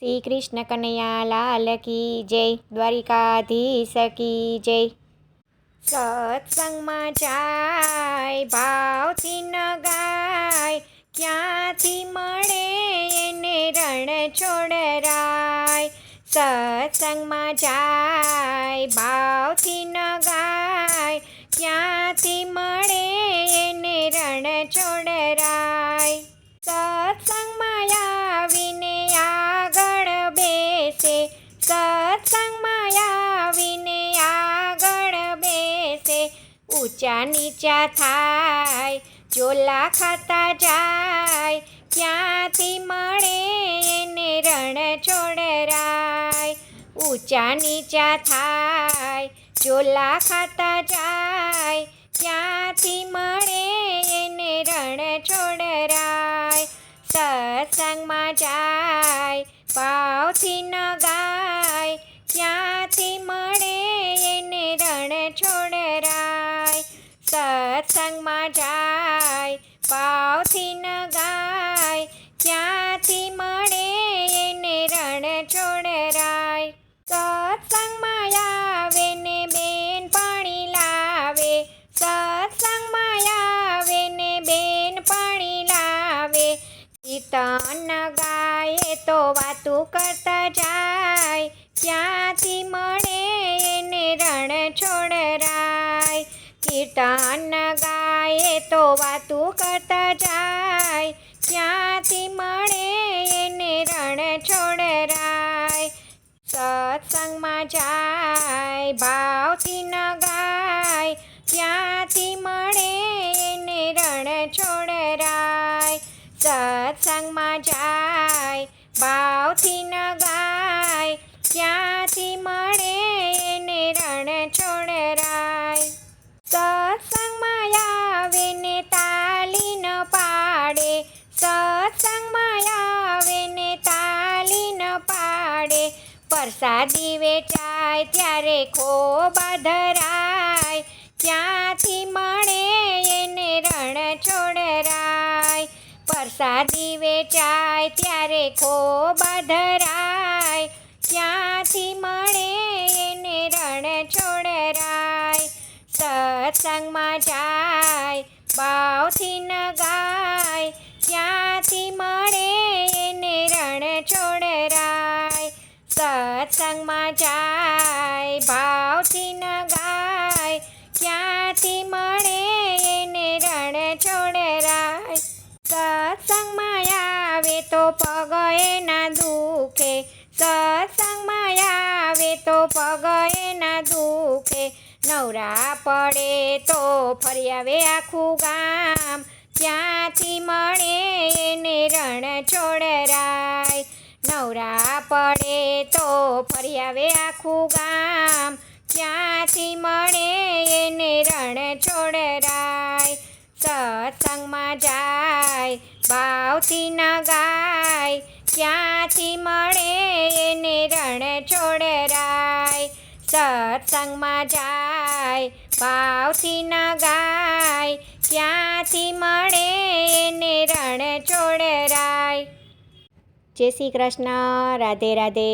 શ્રી કૃષ્ણ કનૈયા લાલ કી જય, દ્વારિકાધીશ કી જય। સત્સંગમાં જાય ભાવથી ન ગાય, ક્યાંથી મળે એને રણ છોડરાય। સત્સંગમાં જાય ભાવથી ન ગાય, ક્યાંથી મળે એને રણ છોડરાય। સત્સંગમાં આવીને આગળ બેસે, સત્સંગમાં આવીને આગળ બેસે, ઊંચા નીચા થાય ચોલા ખાતા જાય, ક્યાંથી મળે એને રણ છોડરાય। ઊંચા નીચા થાય ચોલા ખાતા જાય, ક્યાંથી મળે એને રણ છોડરાય। સત્સંગમાં જાય ભાવથી ન ગાય, ક્યાંથી મળે એને રણ છોડરાય। સત્સંગમાં જાય ભાવથી ન ગાય, ક્યાંથી મળે એને રણ છોડરાય। સત્સંગમાં આવે ને બેન પાણી લાવે, સત્સંગમાં આવે ને બેન પાણી લાવે, કીર્તન ગાય તો વાતું કરતા જાય, ક્યાંથી મળે એને રણ છોડરાય। કીર્તન ગાય તો વાતું કરતા જાય, ક્યાંથી મળે એને રણ છોડરાય। સત્સંગમાં જાય ભાવથી ન ગાય, ક્યાંથી મળે એને રણ છોડરાય। સત્સંગમાં જાય ભાવથી ન ગાય, ક્યાંથી મળે એને રણ છોડરાય। સત્સંગમાં આવે ને તાલી ન પાડે, સત્સંગમાં આવે ને તાલી ન પાડે, પ્રસાદી વેચાય ત્યારે ખોબા ધરાય, ક્યાંથી મળે એને રણ છોડરાય। પ્રસાદી વેચાય ત્યારે ખોબા ધરાય, ક્યાંથી મળે એને રણ છોડરાય। સત્સંગમાં જાય ભાવથી ન ગાય, ક્યાંથી મળે એને રણ છોડરાય। સત્સંગમાં જાય ભાવથી ન ગાય, ક્યાંથી મળે એને રણ છોડરાય। સત્સંગમાં આવે તો પગ એના દુખે, સત્સંગમાં આવે તો પગ એના દુખે, નવરા પડે તો ફરી આવે આખું ગામ, ક્યાંથી મળે એને રણ છોડરાય। નવરા પડે તો ફરી આવે આખું ગામ, ક્યાંથી મળે એને રણ છોડરાય। સત્સંગમાં જાય ભાવથી ન ગાય, ક્યાંથી મળે એને રણ છોડરાય। સત્સંગમાં જાય ભાવથી ન ગાય, ક્યાંથી મળે એને રણ છોડરાય। જય શ્રી કૃષ્ણ, રાધે રાધે।